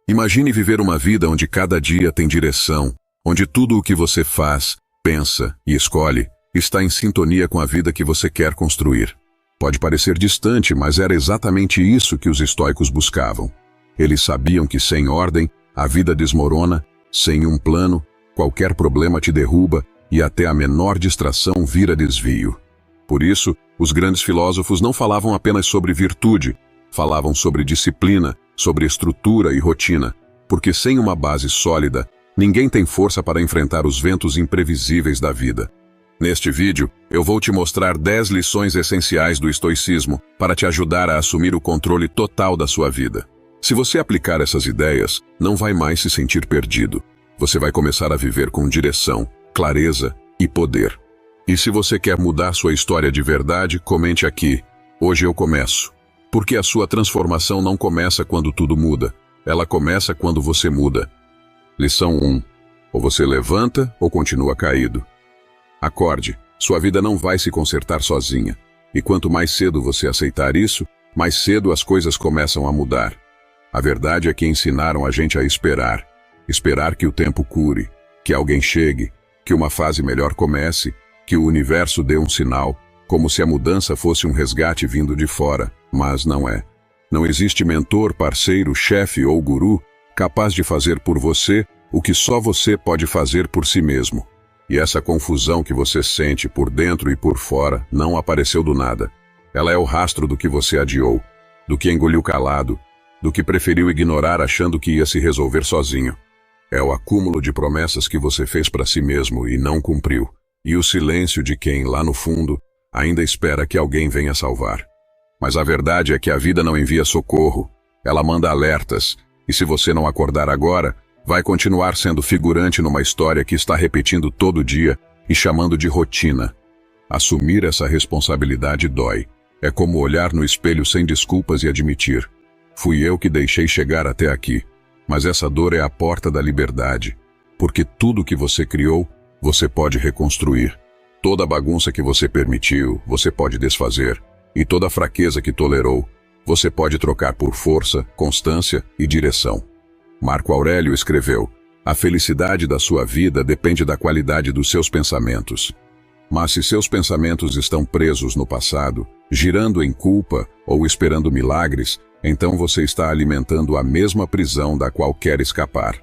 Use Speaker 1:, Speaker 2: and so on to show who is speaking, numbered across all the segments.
Speaker 1: Imagine viver uma vida onde cada dia tem direção, onde tudo o que você faz, pensa e escolhe está em sintonia com a vida que você quer construir. Pode parecer distante, mas era exatamente isso que os estoicos buscavam. Eles sabiam que sem ordem, a vida desmorona, sem um plano, qualquer problema te derruba e até a menor distração vira desvio. Por isso, os grandes filósofos não falavam apenas sobre virtude, falavam sobre disciplina, sobre estrutura e rotina, porque sem uma base sólida, ninguém tem força para enfrentar os ventos imprevisíveis da vida. Neste vídeo, eu vou te mostrar 10 lições essenciais do estoicismo para te ajudar a assumir o controle total da sua vida. Se você aplicar essas ideias, não vai mais se sentir perdido. Você vai começar a viver com direção, clareza e poder. E se você quer mudar sua história de verdade, comente aqui. Hoje eu começo. Porque a sua transformação não começa quando tudo muda. Ela começa quando você muda. Lição 1. Ou você levanta ou continua caído. Acorde, sua vida não vai se consertar sozinha. E quanto mais cedo você aceitar isso, mais cedo as coisas começam a mudar. A verdade é que ensinaram a gente a esperar. Esperar que o tempo cure, que alguém chegue, que uma fase melhor comece, que o universo dê um sinal, como se a mudança fosse um resgate vindo de fora, mas não é. Não existe mentor, parceiro, chefe ou guru capaz de fazer por você o que só você pode fazer por si mesmo. E essa confusão que você sente por dentro e por fora não apareceu do nada. Ela é o rastro do que você adiou, do que engoliu calado, do que preferiu ignorar achando que ia se resolver sozinho. É o acúmulo de promessas que você fez para si mesmo e não cumpriu, e o silêncio de quem, lá no fundo, ainda espera que alguém venha salvar. Mas a verdade é que a vida não envia socorro, ela manda alertas, e se você não acordar agora, vai continuar sendo figurante numa história que está repetindo todo dia e chamando de rotina. Assumir essa responsabilidade dói. É como olhar no espelho sem desculpas e admitir: fui eu que deixei chegar até aqui. Mas essa dor é a porta da liberdade, porque tudo que você criou, você pode reconstruir. Toda bagunça que você permitiu, você pode desfazer, e toda fraqueza que tolerou, você pode trocar por força, constância e direção. Marco Aurélio escreveu: a felicidade da sua vida depende da qualidade dos seus pensamentos. Mas se seus pensamentos estão presos no passado, girando em culpa ou esperando milagres, então você está alimentando a mesma prisão da qual quer escapar.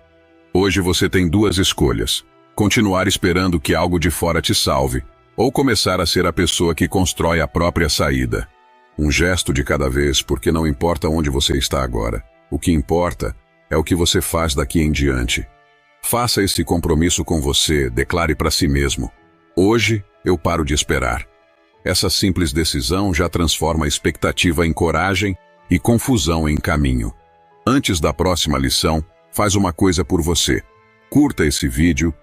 Speaker 1: Hoje você tem duas escolhas: continuar esperando que algo de fora te salve, ou começar a ser a pessoa que constrói a própria saída. Um gesto de cada vez, porque não importa onde você está agora. O que importa é o que você faz daqui em diante. Faça esse compromisso com você, declare para si mesmo: hoje eu paro de esperar. Essa simples decisão já transforma a expectativa em coragem e confusão em caminho. Antes da próxima lição, faz uma coisa por você. Curta esse vídeo,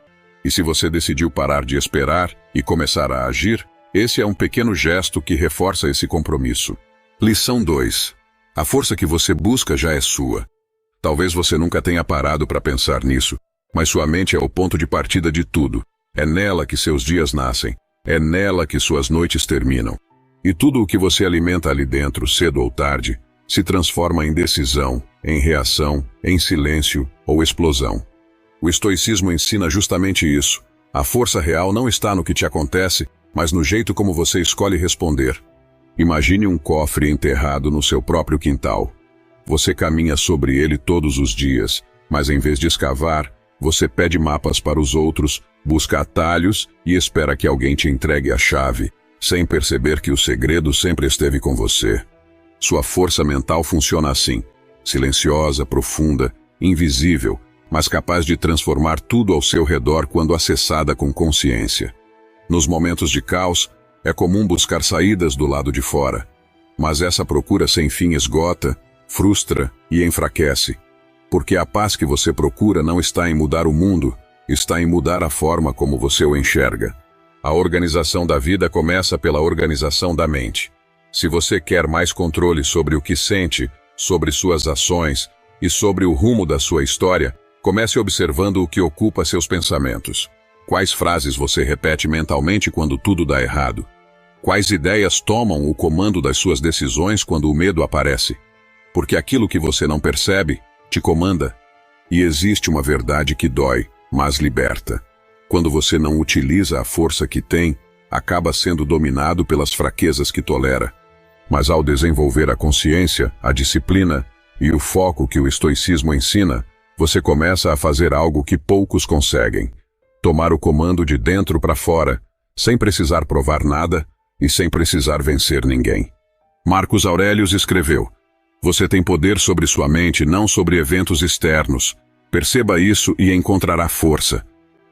Speaker 1: e se você decidiu parar de esperar e começar a agir, esse é um pequeno gesto que reforça esse compromisso. Lição 2. A força que você busca já é sua. Talvez você nunca tenha parado para pensar nisso, mas sua mente é o ponto de partida de tudo. É nela que seus dias nascem, é nela que suas noites terminam. E tudo o que você alimenta ali dentro, cedo ou tarde, se transforma em decisão, em reação, em silêncio ou explosão. O estoicismo ensina justamente isso. A força real não está no que te acontece, mas no jeito como você escolhe responder. Imagine um cofre enterrado no seu próprio quintal. Você caminha sobre ele todos os dias, mas em vez de escavar, você pede mapas para os outros, busca atalhos e espera que alguém te entregue a chave, sem perceber que o segredo sempre esteve com você. Sua força mental funciona assim: silenciosa, profunda, invisível, mas capaz de transformar tudo ao seu redor quando acessada com consciência. Nos momentos de caos, é comum buscar saídas do lado de fora, mas essa procura sem fim esgota, frustra e enfraquece, porque a paz que você procura não está em mudar o mundo, está em mudar a forma como você o enxerga. A organização da vida começa pela organização da mente. Se você quer mais controle sobre o que sente, sobre suas ações e sobre o rumo da sua história, comece observando o que ocupa seus pensamentos. Quais frases você repete mentalmente quando tudo dá errado? Quais ideias tomam o comando das suas decisões quando o medo aparece? Porque aquilo que você não percebe te comanda, E existe uma verdade que dói, mas liberta. Quando você não utiliza a força que tem, acaba sendo dominado pelas fraquezas que tolera. Mas ao desenvolver a consciência, a disciplina e o foco que o estoicismo ensina, você começa a fazer algo que poucos conseguem. Tomar o comando de dentro para fora, sem precisar provar nada e sem precisar vencer ninguém. Marcos Aurelius escreveu: "Você tem poder sobre sua mente, não sobre eventos externos. Perceba isso e encontrará força."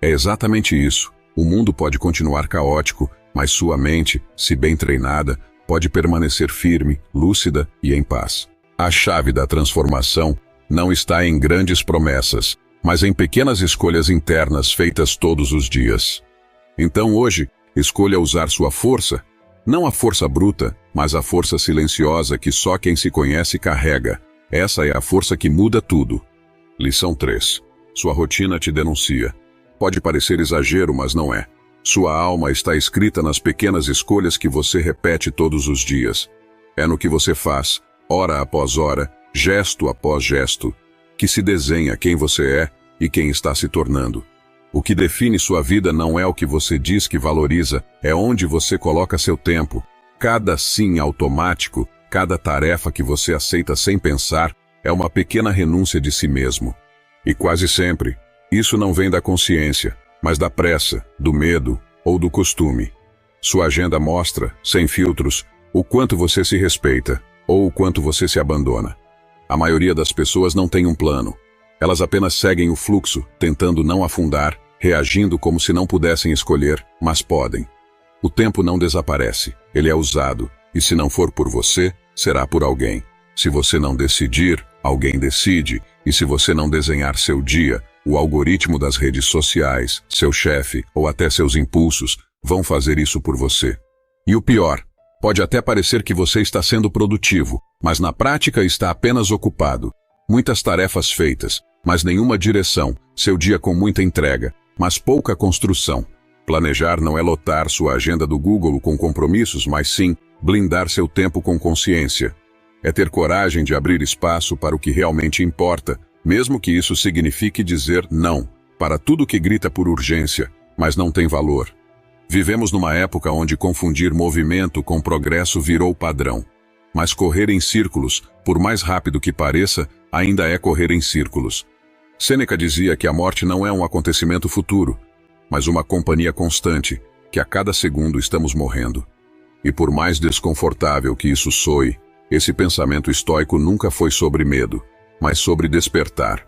Speaker 1: É exatamente isso. O mundo pode continuar caótico, mas sua mente, se bem treinada, pode permanecer firme, lúcida e em paz. A chave da transformação não está em grandes promessas, mas em pequenas escolhas internas feitas todos os dias. Então hoje, escolha usar sua força, não a força bruta, mas a força silenciosa que só quem se conhece carrega. Essa é a força que muda tudo. Lição 3. Sua rotina te denuncia. Pode parecer exagero, mas não é. Sua alma está escrita nas pequenas escolhas que você repete todos os dias. É no que você faz, hora após hora, gesto após gesto, que se desenha quem você é e quem está se tornando. O que define sua vida não é o que você diz que valoriza, é onde você coloca seu tempo. Cada sim automático, cada tarefa que você aceita sem pensar, é uma pequena renúncia de si mesmo. E quase sempre, isso não vem da consciência, mas da pressa, do medo ou do costume. Sua agenda mostra, sem filtros, o quanto você se respeita ou o quanto você se abandona. A maioria das pessoas não tem um plano. Elas apenas seguem o fluxo, tentando não afundar, reagindo como se não pudessem escolher, mas podem. O tempo não desaparece, ele é usado, e se não for por você, será por alguém. Se você não decidir, alguém decide, e se você não desenhar seu dia, o algoritmo das redes sociais, seu chefe ou até seus impulsos vão fazer isso por você. E o pior, pode até parecer que você está sendo produtivo, mas na prática está apenas ocupado. Muitas tarefas feitas, mas nenhuma direção, seu dia com muita entrega, mas pouca construção. Planejar não é lotar sua agenda do Google com compromissos, mas sim blindar seu tempo com consciência. É ter coragem de abrir espaço para o que realmente importa, mesmo que isso signifique dizer não para tudo que grita por urgência, mas não tem valor. Vivemos numa época onde confundir movimento com progresso virou padrão. Mas correr em círculos, por mais rápido que pareça, ainda é correr em círculos. Sêneca dizia que a morte não é um acontecimento futuro, mas uma companhia constante, que a cada segundo estamos morrendo. E por mais desconfortável que isso soe, esse pensamento estoico nunca foi sobre medo, mas sobre despertar.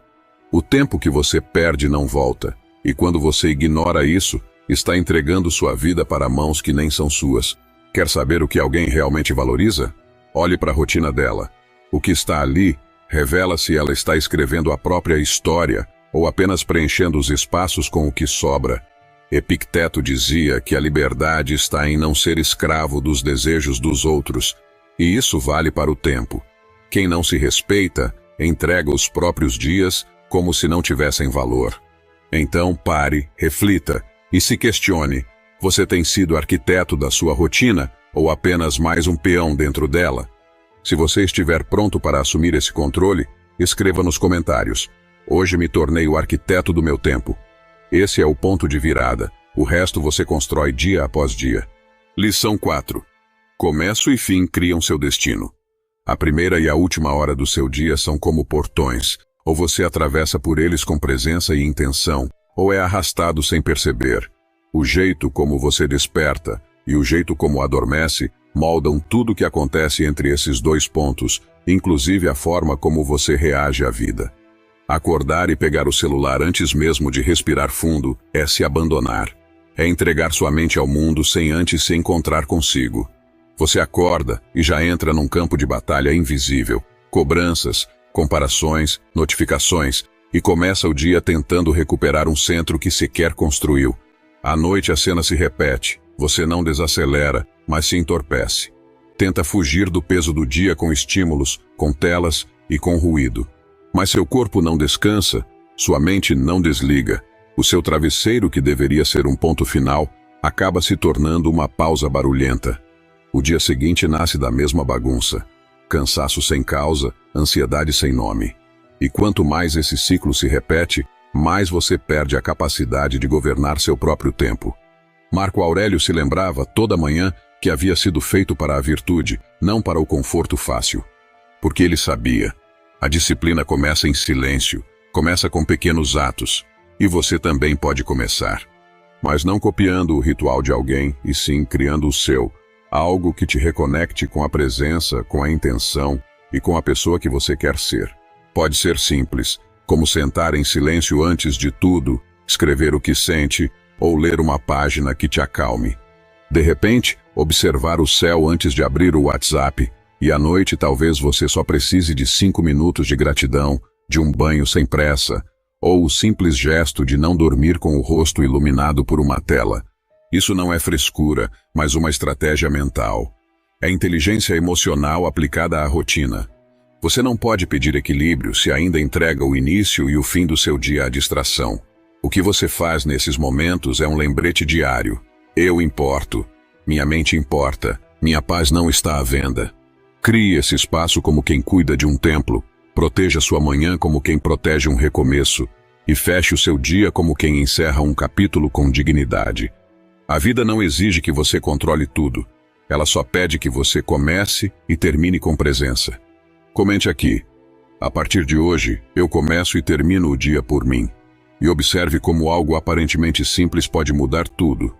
Speaker 1: O tempo que você perde não volta, e quando você ignora isso, está entregando sua vida para mãos que nem são suas. Quer saber o que alguém realmente valoriza? Olhe para a rotina dela. O que está ali revela se ela está escrevendo a própria história ou apenas preenchendo os espaços com o que sobra. Epicteto dizia que a liberdade está em não ser escravo dos desejos dos outros, e isso vale para o tempo. Quem não se respeita, entrega os próprios dias como se não tivessem valor. Então pare, reflita e se questione: você tem sido arquiteto da sua rotina ou apenas mais um peão dentro dela? Se você estiver pronto para assumir esse controle, escreva nos comentários: hoje me tornei o arquiteto do meu tempo. Esse é o ponto de virada. O resto você constrói dia após dia. Lição 4. Começo e fim criam seu destino. A primeira e a última hora do seu dia são como portões. Ou você atravessa por eles com presença e intenção, ou é arrastado sem perceber. O jeito como você desperta e o jeito como adormece moldam tudo o que acontece entre esses dois pontos, inclusive a forma como você reage à vida. Acordar e pegar o celular antes mesmo de respirar fundo é se abandonar. É entregar sua mente ao mundo sem antes se encontrar consigo. Você acorda e já entra num campo de batalha invisível, cobranças, comparações, notificações, e começa o dia tentando recuperar um centro que sequer construiu. À noite a cena se repete, você não desacelera, mas se entorpece. Tenta fugir do peso do dia com estímulos, com telas e com ruído. Mas seu corpo não descansa, sua mente não desliga. O seu travesseiro, que deveria ser um ponto final, acaba se tornando uma pausa barulhenta. O dia seguinte nasce da mesma bagunça. Cansaço sem causa, ansiedade sem nome. E quanto mais esse ciclo se repete, mais você perde a capacidade de governar seu próprio tempo. Marco Aurélio se lembrava toda manhã que havia sido feito para a virtude, não para o conforto fácil. Porque ele sabia, a disciplina começa em silêncio, começa com pequenos atos, e você também pode começar. Mas não copiando o ritual de alguém, e sim criando o seu, algo que te reconecte com a presença, com a intenção e com a pessoa que você quer ser. Pode ser simples, como sentar em silêncio antes de tudo, escrever o que sente ou ler uma página que te acalme. De repente, observar o céu antes de abrir o WhatsApp, e à noite talvez você só precise de 5 minutos de gratidão, de um banho sem pressa, ou o simples gesto de não dormir com o rosto iluminado por uma tela. Isso não é frescura, mas uma estratégia mental. É inteligência emocional aplicada à rotina. Você não pode pedir equilíbrio se ainda entrega o início e o fim do seu dia à distração. O que você faz nesses momentos é um lembrete diário. Eu importo. Minha mente importa. Minha paz não está à venda. Crie esse espaço como quem cuida de um templo. Proteja sua manhã como quem protege um recomeço. E feche o seu dia como quem encerra um capítulo com dignidade. A vida não exige que você controle tudo. Ela só pede que você comece e termine com presença. Comente aqui. A partir de hoje, eu começo e termino o dia por mim. E observe como algo aparentemente simples pode mudar tudo.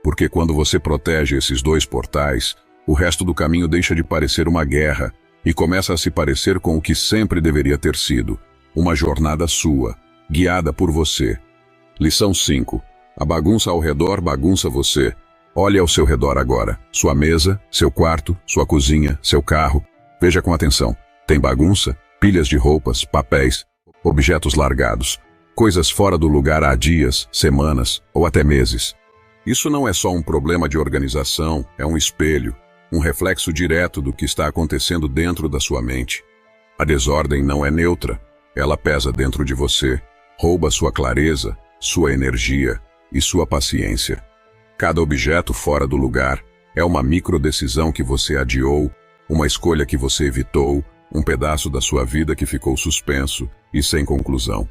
Speaker 1: Porque quando você protege esses 2 portais, o resto do caminho deixa de parecer uma guerra e começa a se parecer com o que sempre deveria ter sido, uma jornada sua, guiada por você. Lição 5. A bagunça ao redor bagunça você. Olhe ao seu redor agora. Sua mesa, seu quarto, sua cozinha, seu carro. Veja com atenção. Tem bagunça? Pilhas de roupas, papéis, objetos largados. Coisas fora do lugar há dias, semanas ou até meses. Isso não é só um problema de organização, é um espelho, um reflexo direto do que está acontecendo dentro da sua mente. A desordem não é neutra, ela pesa dentro de você, rouba sua clareza, sua energia e sua paciência. Cada objeto fora do lugar é uma microdecisão que você adiou, uma escolha que você evitou, um pedaço da sua vida que ficou suspenso e sem conclusão.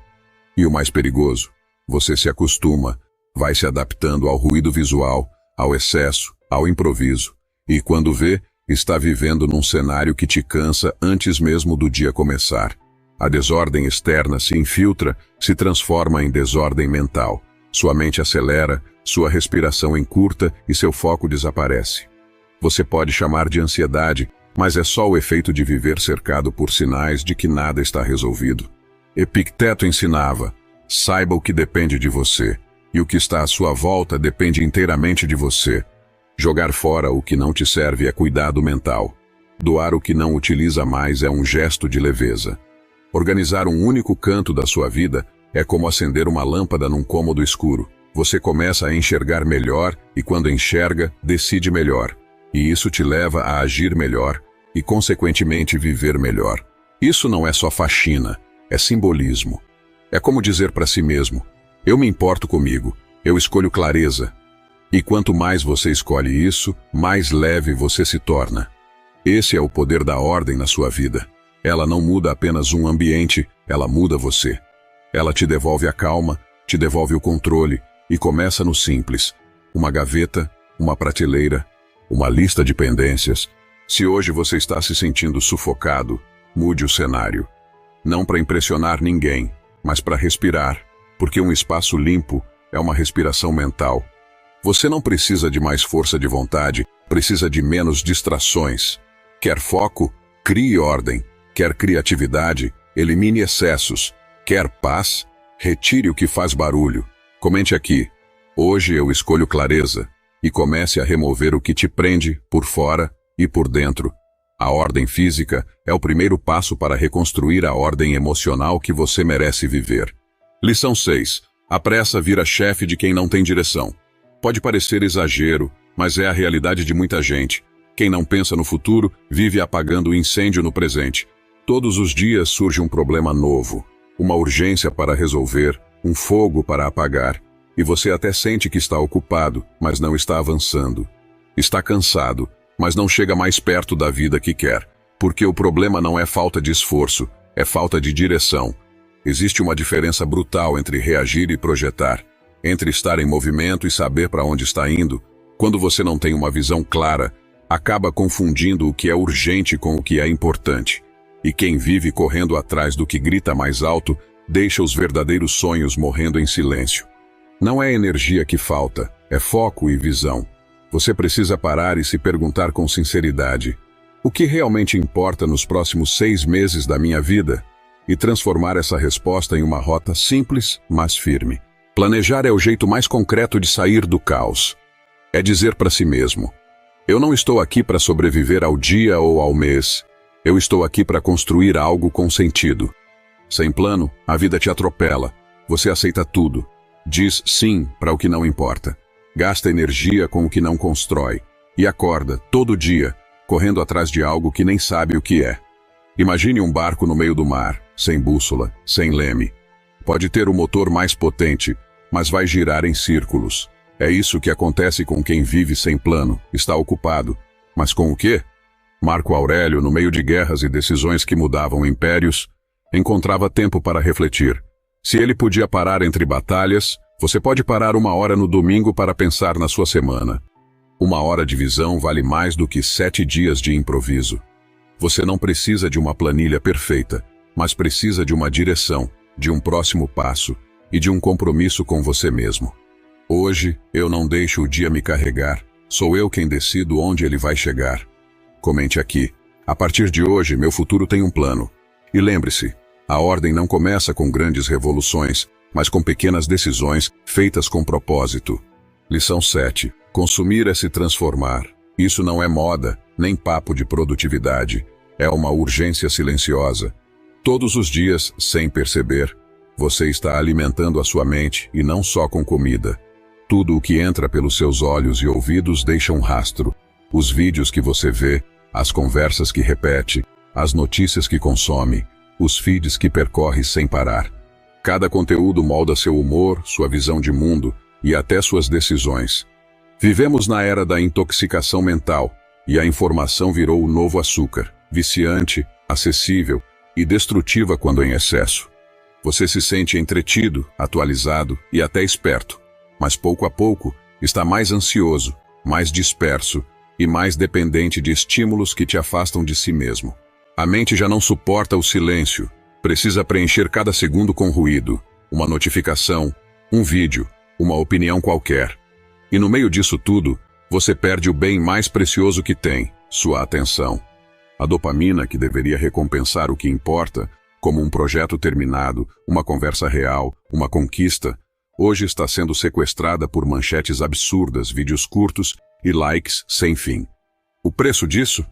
Speaker 1: E o mais perigoso, você se acostuma, vai se adaptando ao ruído visual, ao excesso, ao improviso, e quando vê, está vivendo num cenário que te cansa antes mesmo do dia começar. A desordem externa se infiltra, se transforma em desordem mental. Sua mente acelera, sua respiração encurta e seu foco desaparece. Você pode chamar de ansiedade, mas é só o efeito de viver cercado por sinais de que nada está resolvido. Epicteto ensinava, saiba o que depende de você, e o que está à sua volta depende inteiramente de você. Jogar fora o que não te serve é cuidado mental. Doar o que não utiliza mais é um gesto de leveza. Organizar um único canto da sua vida é como acender uma lâmpada num cômodo escuro. Você começa a enxergar melhor e quando enxerga, decide melhor. E isso te leva a agir melhor e, consequentemente, viver melhor. Isso não é só faxina, é simbolismo. É como dizer para si mesmo, eu me importo comigo, eu escolho clareza. E quanto mais você escolhe isso, mais leve você se torna. Esse é o poder da ordem na sua vida. Ela não muda apenas um ambiente, ela muda você. Ela te devolve a calma, te devolve o controle e começa no simples. Uma gaveta, uma prateleira, uma lista de pendências. Se hoje você está se sentindo sufocado, mude o cenário. Não para impressionar ninguém, mas para respirar, porque um espaço limpo é uma respiração mental. Você não precisa de mais força de vontade, precisa de menos distrações. Quer foco? Crie ordem. Quer criatividade? Elimine excessos. Quer paz? Retire o que faz barulho. Comente aqui. Hoje eu escolho clareza. E comece a remover o que te prende por fora e por dentro. A ordem física é o primeiro passo para reconstruir a ordem emocional que você merece viver. Lição 6. A pressa vira chefe de quem não tem direção. Pode parecer exagero, mas é a realidade de muita gente. Quem não pensa no futuro vive apagando o incêndio no presente. Todos os dias surge um problema novo, uma urgência para resolver, um fogo para apagar. E você até sente que está ocupado, mas não está avançando. Está cansado, mas não chega mais perto da vida que quer. Porque o problema não é falta de esforço, é falta de direção. Existe uma diferença brutal entre reagir e projetar, entre estar em movimento e saber para onde está indo. Quando você não tem uma visão clara, acaba confundindo o que é urgente com o que é importante. E quem vive correndo atrás do que grita mais alto, deixa os verdadeiros sonhos morrendo em silêncio. Não é energia que falta, é foco e visão. Você precisa parar e se perguntar com sinceridade: o que realmente importa nos próximos 6 meses da minha vida? E transformar essa resposta em uma rota simples, mas firme. Planejar é o jeito mais concreto de sair do caos. É dizer para si mesmo: eu não estou aqui para sobreviver ao dia ou ao mês. Eu estou aqui para construir algo com sentido. Sem plano, a vida te atropela. Você aceita tudo. Diz sim para o que não importa. Gasta energia com o que não constrói. E acorda, todo dia, correndo atrás de algo que nem sabe o que é. Imagine um barco no meio do mar, sem bússola, sem leme. Pode ter o motor mais potente, mas vai girar em círculos. É isso que acontece com quem vive sem plano, está ocupado. Mas com o quê? Marco Aurélio, no meio de guerras e decisões que mudavam impérios, encontrava tempo para refletir. Se ele podia parar entre batalhas, você pode parar 1 hora no domingo para pensar na sua semana. 1 hora de visão vale mais do que 7 dias de improviso. Você não precisa de uma planilha perfeita, mas precisa de uma direção, de um próximo passo e de um compromisso com você mesmo. Hoje, eu não deixo o dia me carregar, sou eu quem decido onde ele vai chegar. Comente aqui: a partir de hoje, meu futuro tem um plano. E lembre-se, a ordem não começa com grandes revoluções, mas com pequenas decisões feitas com propósito. Lição 7. Consumir é se transformar. Isso não é moda, nem papo de produtividade. É uma urgência silenciosa. Todos os dias, sem perceber, você está alimentando a sua mente, e não só com comida. Tudo o que entra pelos seus olhos e ouvidos deixa um rastro. Os vídeos que você vê, as conversas que repete, as notícias que consome, os feeds que percorre sem parar. Cada conteúdo molda seu humor, sua visão de mundo e até suas decisões. Vivemos na era da intoxicação mental, e a informação virou o novo açúcar, viciante, acessível e destrutiva quando em excesso. Você se sente entretido, atualizado e até esperto, mas pouco a pouco está mais ansioso, mais disperso e mais dependente de estímulos que te afastam de si mesmo. A mente já não suporta o silêncio, precisa preencher cada segundo com ruído, uma notificação, um vídeo, uma opinião qualquer. E no meio disso tudo, você perde o bem mais precioso que tem, sua atenção. A dopamina, que deveria recompensar o que importa, como um projeto terminado, uma conversa real, uma conquista, hoje está sendo sequestrada por manchetes absurdas, vídeos curtos e likes sem fim. O preço disso?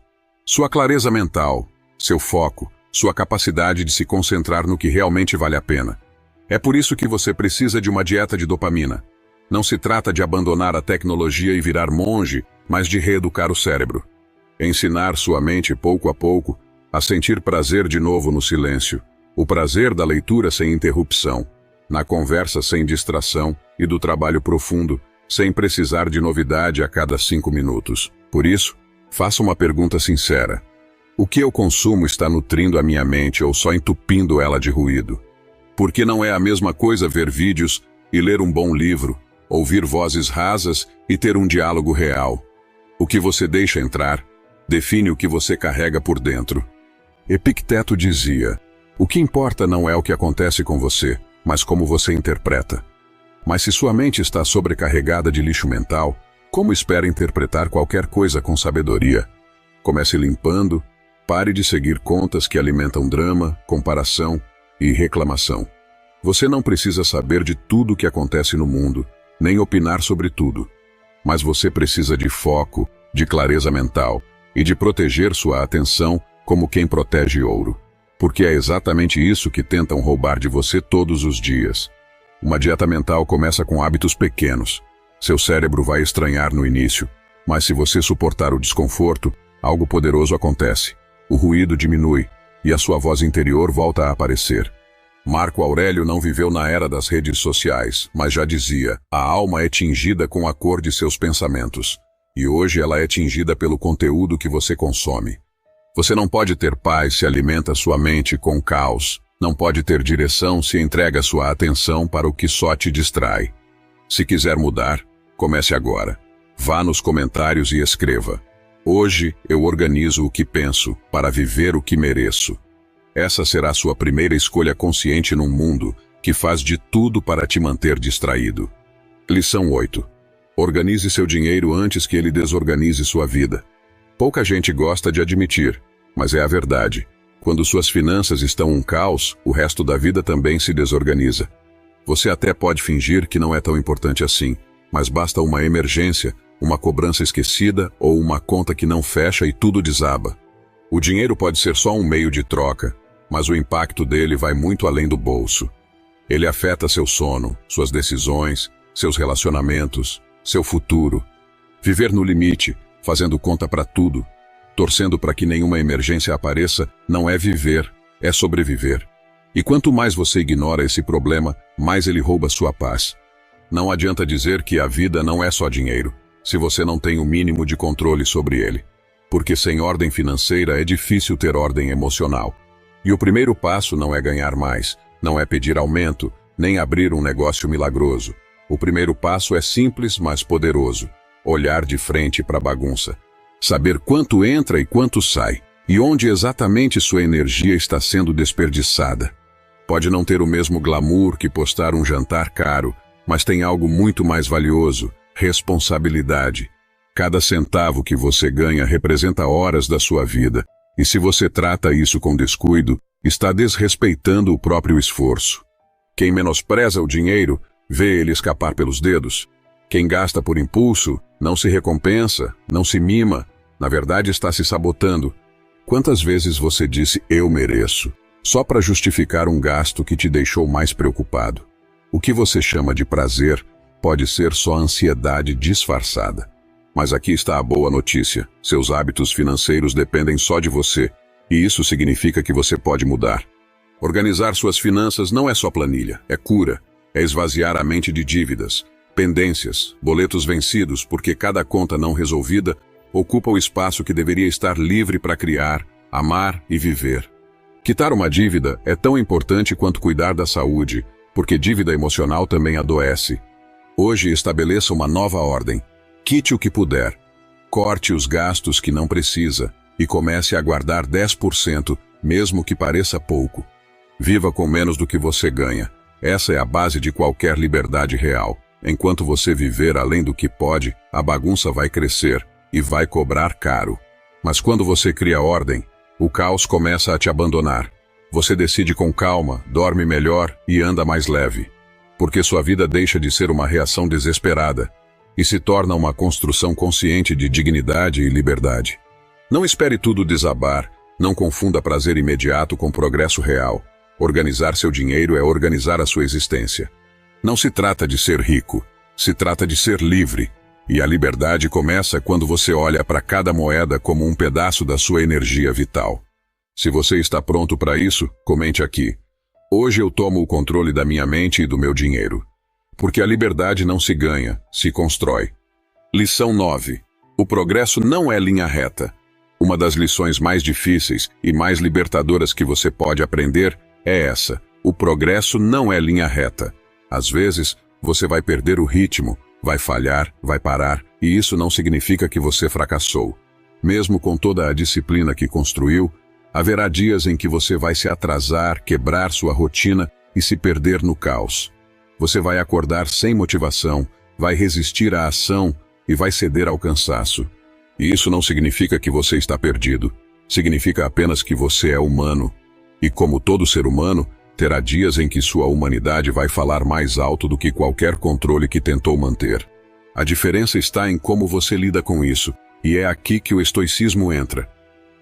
Speaker 1: Sua clareza mental, seu foco, sua capacidade de se concentrar no que realmente vale a pena. É por isso que você precisa de uma dieta de dopamina. Não se trata de abandonar a tecnologia e virar monge, mas de reeducar o cérebro. Ensinar sua mente pouco a pouco a sentir prazer de novo no silêncio, o prazer da leitura sem interrupção, na conversa sem distração e do trabalho profundo, sem precisar de novidade a cada 5 minutos. Por isso, faça uma pergunta sincera: o que eu consumo está nutrindo a minha mente ou só entupindo ela de ruído? Porque não é a mesma coisa ver vídeos e ler um bom livro, ouvir vozes rasas e ter um diálogo real. O que você deixa entrar define o que você carrega por dentro. Epicteto dizia: o que importa não é o que acontece com você, mas como você interpreta. Mas se sua mente está sobrecarregada de lixo mental, como espera interpretar qualquer coisa com sabedoria? Comece limpando, pare de seguir contas que alimentam drama, comparação e reclamação. Você não precisa saber de tudo o que acontece no mundo, nem opinar sobre tudo. Mas você precisa de foco, de clareza mental e de proteger sua atenção como quem protege ouro. Porque é exatamente isso que tentam roubar de você todos os dias. Uma dieta mental começa com hábitos pequenos. Seu cérebro vai estranhar no início, mas se você suportar o desconforto, algo poderoso acontece. O ruído diminui e a sua voz interior volta a aparecer. Marco Aurélio não viveu na era das redes sociais, mas já dizia: a alma é tingida com a cor de seus pensamentos. E hoje ela é tingida pelo conteúdo que você consome. Você não pode ter paz se alimenta sua mente com caos. Não pode ter direção se entrega sua atenção para o que só te distrai. Se quiser mudar, comece agora. Vá nos comentários e escreva: hoje eu organizo o que penso para viver o que mereço. Essa será sua primeira escolha consciente num mundo que faz de tudo para te manter distraído. Lição 8. Organize seu dinheiro antes que ele desorganize sua vida. Pouca gente gosta de admitir, mas é a verdade. Quando suas finanças estão um caos, o resto da vida também se desorganiza. Você até pode fingir que não é tão importante assim, mas basta uma emergência, uma cobrança esquecida ou uma conta que não fecha e tudo desaba. O dinheiro pode ser só um meio de troca, mas o impacto dele vai muito além do bolso. Ele afeta seu sono, suas decisões, seus relacionamentos, seu futuro. Viver no limite, fazendo conta para tudo, torcendo para que nenhuma emergência apareça, não é viver, é sobreviver. E quanto mais você ignora esse problema, mais ele rouba sua paz. Não adianta dizer que a vida não é só dinheiro, se você não tem o mínimo de controle sobre ele. Porque sem ordem financeira é difícil ter ordem emocional. E o primeiro passo não é ganhar mais, não é pedir aumento, nem abrir um negócio milagroso. O primeiro passo é simples, mas poderoso. Olhar de frente para a bagunça. Saber quanto entra e quanto sai, e onde exatamente sua energia está sendo desperdiçada. Pode não ter o mesmo glamour que postar um jantar caro, mas tem algo muito mais valioso: responsabilidade. Cada centavo que você ganha representa horas da sua vida, e se você trata isso com descuido, está desrespeitando o próprio esforço. Quem menospreza o dinheiro, vê ele escapar pelos dedos. Quem gasta por impulso, não se recompensa, não se mima, na verdade está se sabotando. Quantas vezes você disse "eu mereço", só para justificar um gasto que te deixou mais preocupado? O que você chama de prazer pode ser só ansiedade disfarçada. Mas aqui está a boa notícia: seus hábitos financeiros dependem só de você, e isso significa que você pode mudar. Organizar suas finanças não é só planilha, é cura, é esvaziar a mente de dívidas, pendências, boletos vencidos, porque cada conta não resolvida ocupa o espaço que deveria estar livre para criar, amar e viver. Quitar uma dívida é tão importante quanto cuidar da saúde, porque dívida emocional também adoece. Hoje estabeleça uma nova ordem. Quite o que puder. Corte os gastos que não precisa e comece a guardar 10%, mesmo que pareça pouco. Viva com menos do que você ganha. Essa é a base de qualquer liberdade real. Enquanto você viver além do que pode, a bagunça vai crescer e vai cobrar caro. Mas quando você cria ordem, o caos começa a te abandonar. Você decide com calma, dorme melhor e anda mais leve. Porque sua vida deixa de ser uma reação desesperada e se torna uma construção consciente de dignidade e liberdade. Não espere tudo desabar, não confunda prazer imediato com progresso real. Organizar seu dinheiro é organizar a sua existência. Não se trata de ser rico, se trata de ser livre. E a liberdade começa quando você olha para cada moeda como um pedaço da sua energia vital. Se você está pronto para isso, comente aqui: hoje eu tomo o controle da minha mente e do meu dinheiro. Porque a liberdade não se ganha, se constrói. Lição 9. O progresso não é linha reta. Uma das lições mais difíceis e mais libertadoras que você pode aprender é essa: o progresso não é linha reta. Às vezes, você vai perder o ritmo, vai falhar, vai parar, e isso não significa que você fracassou. Mesmo com toda a disciplina que construiu, haverá dias em que você vai se atrasar, quebrar sua rotina e se perder no caos. Você vai acordar sem motivação, vai resistir à ação e vai ceder ao cansaço. E isso não significa que você está perdido. Significa apenas que você é humano. E como todo ser humano, terá dias em que sua humanidade vai falar mais alto do que qualquer controle que tentou manter. A diferença está em como você lida com isso, e é aqui que o estoicismo entra.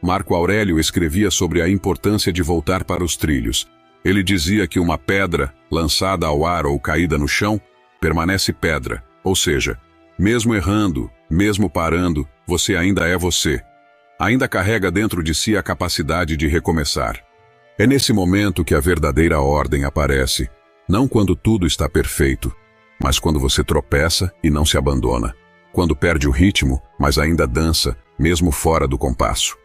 Speaker 1: Marco Aurélio escrevia sobre a importância de voltar para os trilhos. Ele dizia que uma pedra, lançada ao ar ou caída no chão, permanece pedra, ou seja, mesmo errando, mesmo parando, você ainda é você. Ainda carrega dentro de si a capacidade de recomeçar. É nesse momento que a verdadeira ordem aparece, não quando tudo está perfeito, mas quando você tropeça e não se abandona, quando perde o ritmo, mas ainda dança, mesmo fora do compasso.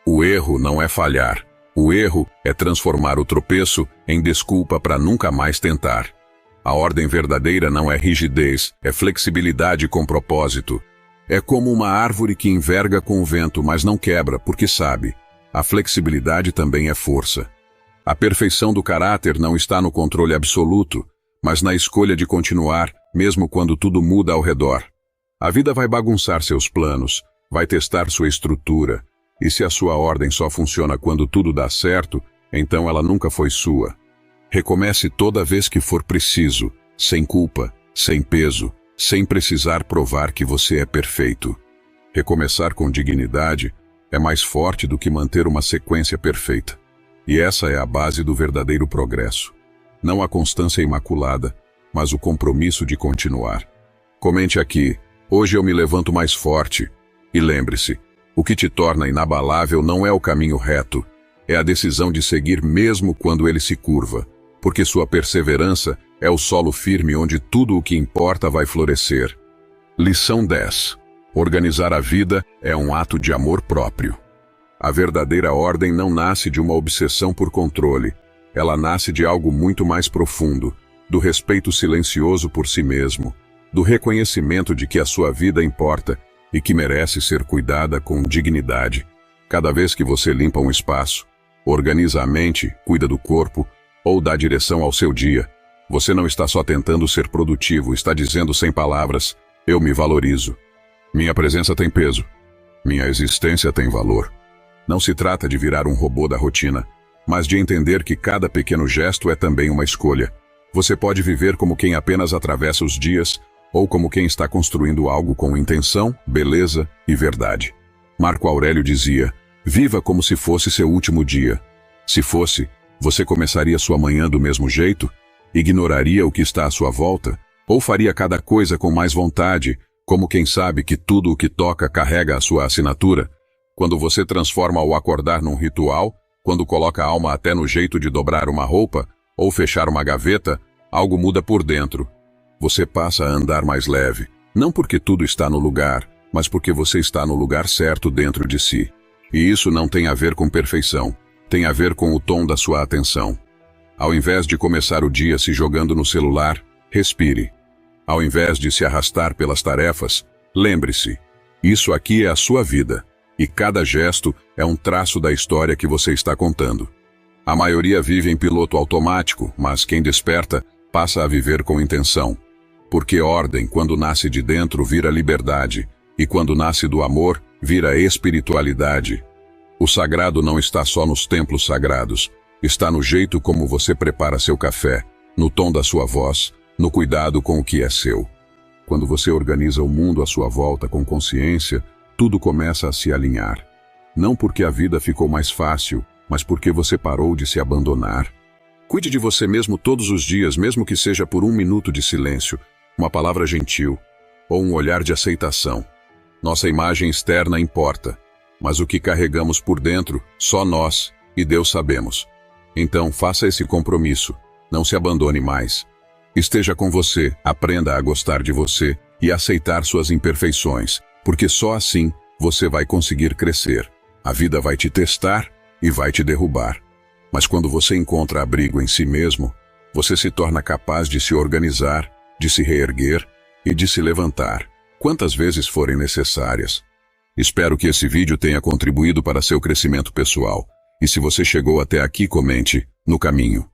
Speaker 1: O erro não é falhar. O erro é transformar o tropeço em desculpa para nunca mais tentar. A ordem verdadeira não é rigidez, é flexibilidade com propósito. É como uma árvore que enverga com o vento, mas não quebra, porque sabe. A flexibilidade também é força. A perfeição do caráter não está no controle absoluto, mas na escolha de continuar, mesmo quando tudo muda ao redor. A vida vai bagunçar seus planos, vai testar sua estrutura, e se a sua ordem só funciona quando tudo dá certo, então ela nunca foi sua. Recomece toda vez que for preciso, sem culpa, sem peso, sem precisar provar que você é perfeito. Recomeçar com dignidade é mais forte do que manter uma sequência perfeita. E essa é a base do verdadeiro progresso. Não a constância imaculada, mas o compromisso de continuar. Comente aqui: hoje eu me levanto mais forte. E lembre-se, o que te torna inabalável não é o caminho reto, é a decisão de seguir mesmo quando ele se curva, porque sua perseverança é o solo firme onde tudo o que importa vai florescer. Lição 10. Organizar a vida é um ato de amor próprio. A verdadeira ordem não nasce de uma obsessão por controle. Ela nasce de algo muito mais profundo, do respeito silencioso por si mesmo, do reconhecimento de que a sua vida importa e que merece ser cuidada com dignidade. Cada vez que você limpa um espaço, organiza a mente, cuida do corpo ou dá direção ao seu dia, você não está só tentando ser produtivo, está dizendo sem palavras: eu me valorizo. Minha presença tem peso. Minha existência tem valor. Não se trata de virar um robô da rotina, mas de entender que cada pequeno gesto é também uma escolha. Você pode viver como quem apenas atravessa os dias, ou como quem está construindo algo com intenção, beleza e verdade. Marco Aurélio dizia: viva como se fosse seu último dia. Se fosse, você começaria sua manhã do mesmo jeito? Ignoraria o que está à sua volta? Ou faria cada coisa com mais vontade, como quem sabe que tudo o que toca carrega a sua assinatura? Quando você transforma o acordar num ritual, quando coloca a alma até no jeito de dobrar uma roupa ou fechar uma gaveta, algo muda por dentro. Você passa a andar mais leve, não porque tudo está no lugar, mas porque você está no lugar certo dentro de si. E isso não tem a ver com perfeição, tem a ver com o tom da sua atenção. Ao invés de começar o dia se jogando no celular, respire. Ao invés de se arrastar pelas tarefas, lembre-se: isso aqui é a sua vida, e cada gesto é um traço da história que você está contando. A maioria vive em piloto automático, mas quem desperta passa a viver com intenção. Porque ordem, quando nasce de dentro, vira liberdade, e quando nasce do amor, vira espiritualidade. O sagrado não está só nos templos sagrados, está no jeito como você prepara seu café, no tom da sua voz, no cuidado com o que é seu. Quando você organiza o mundo à sua volta com consciência, tudo começa a se alinhar. Não porque a vida ficou mais fácil, mas porque você parou de se abandonar. Cuide de você mesmo todos os dias, mesmo que seja por 1 minuto de silêncio, uma palavra gentil ou um olhar de aceitação. Nossa imagem externa importa, mas o que carregamos por dentro, só nós e Deus sabemos. Então faça esse compromisso, não se abandone mais. Esteja com você, aprenda a gostar de você e aceitar suas imperfeições, porque só assim você vai conseguir crescer. A vida vai te testar e vai te derrubar. Mas quando você encontra abrigo em si mesmo, você se torna capaz de se organizar, de se reerguer e de se levantar, quantas vezes forem necessárias. Espero que esse vídeo tenha contribuído para seu crescimento pessoal. E se você chegou até aqui, comente: no caminho.